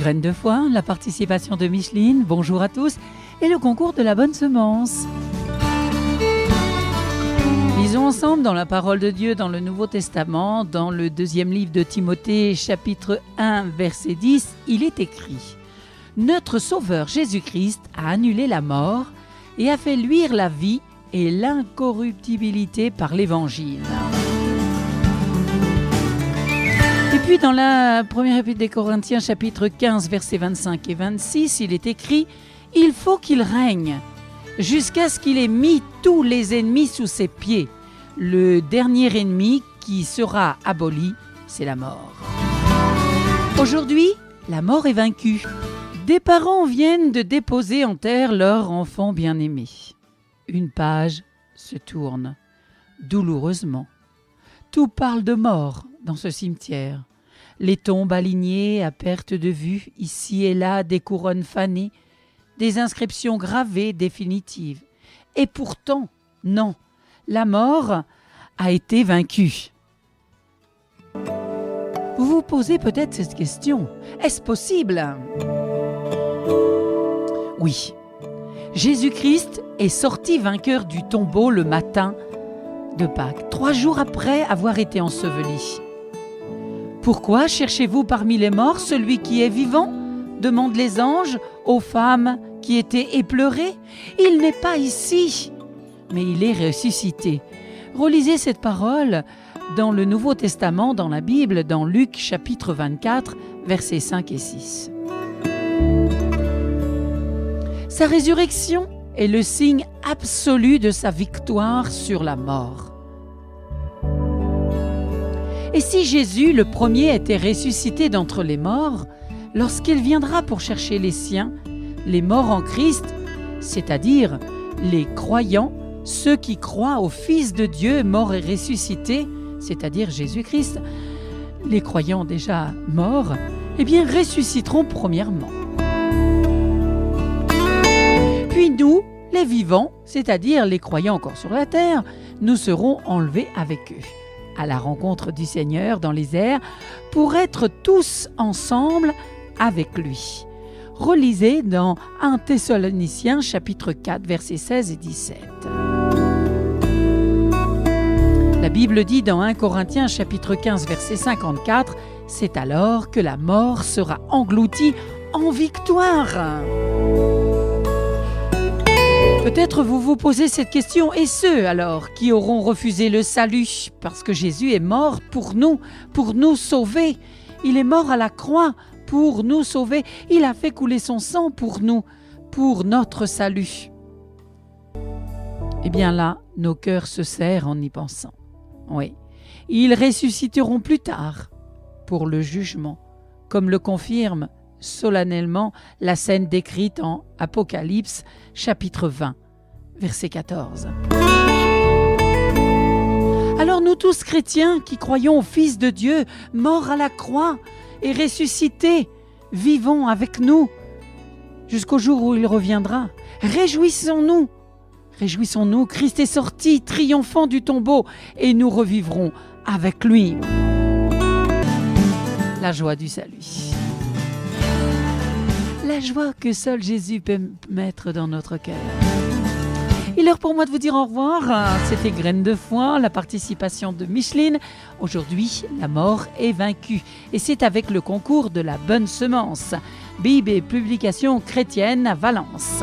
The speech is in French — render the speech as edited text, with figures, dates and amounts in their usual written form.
Graines de foi, la participation de Micheline, bonjour à tous, et le concours de la bonne semence. Lisons ensemble dans la parole de Dieu dans le Nouveau Testament, dans le deuxième livre de Timothée, chapitre 1, verset 10, il est écrit « Notre Sauveur Jésus-Christ a annulé la mort et a fait luire la vie et l'incorruptibilité par l'Évangile. » Et puis dans la première épître des Corinthiens, chapitre 15, versets 25 et 26, il est écrit « Il faut qu'il règne jusqu'à ce qu'il ait mis tous les ennemis sous ses pieds. Le dernier ennemi qui sera aboli, c'est la mort. » Aujourd'hui, la mort est vaincue. Des parents viennent de déposer en terre leur enfant bien-aimé. Une page se tourne, douloureusement. Tout parle de mort dans ce cimetière. Les tombes alignées à perte de vue, ici et là des couronnes fanées, des inscriptions gravées définitives. Et pourtant, non, la mort a été vaincue. Vous vous posez peut-être cette question, est-ce possible ? Oui, Jésus-Christ est sorti vainqueur du tombeau le matin de Pâques, 3 jours après avoir été enseveli. Pourquoi cherchez-vous parmi les morts celui qui est vivant ? Demandent les anges aux femmes qui étaient éplorées. Il n'est pas ici, mais il est ressuscité. Relisez cette parole dans le Nouveau Testament, dans la Bible, dans Luc chapitre 24, versets 5 et 6. Sa résurrection est le signe absolu de sa victoire sur la mort. Et si Jésus, le premier, était ressuscité d'entre les morts, lorsqu'il viendra pour chercher les siens, les morts en Christ, c'est-à-dire les croyants, ceux qui croient au Fils de Dieu mort et ressuscité, c'est-à-dire Jésus-Christ, les croyants déjà morts, eh bien ressusciteront premièrement. Puis nous, les vivants, c'est-à-dire les croyants encore sur la terre, nous serons enlevés avec eux à la rencontre du Seigneur dans les airs pour être tous ensemble avec lui. Relisez dans 1 Thessaloniciens chapitre 4 versets 16 et 17. La Bible dit dans 1 Corinthiens chapitre 15 verset 54, c'est alors que la mort sera engloutie en victoire. Peut-être vous vous posez cette question, et ceux alors qui auront refusé le salut, parce que Jésus est mort pour nous sauver. Il est mort à la croix pour nous sauver. Il a fait couler son sang pour nous, pour notre salut. Eh bien là, nos cœurs se serrent en y pensant. Oui, ils ressusciteront plus tard pour le jugement, comme le confirme solennellement la scène décrite en Apocalypse, chapitre 20, verset 14. Alors nous tous chrétiens qui croyons au Fils de Dieu, mort à la croix et ressuscité, vivons avec nous jusqu'au jour où il reviendra. Réjouissons-nous, Christ est sorti, triomphant du tombeau, et nous revivrons avec lui. La joie du salut. La joie que seul Jésus peut mettre dans notre cœur. Il est l'heure pour moi de vous dire au revoir. C'était Graines de foi, la participation de Micheline. Aujourd'hui, la mort est vaincue. Et c'est avec le concours de la bonne semence. Bible et publications chrétiennes à Valence.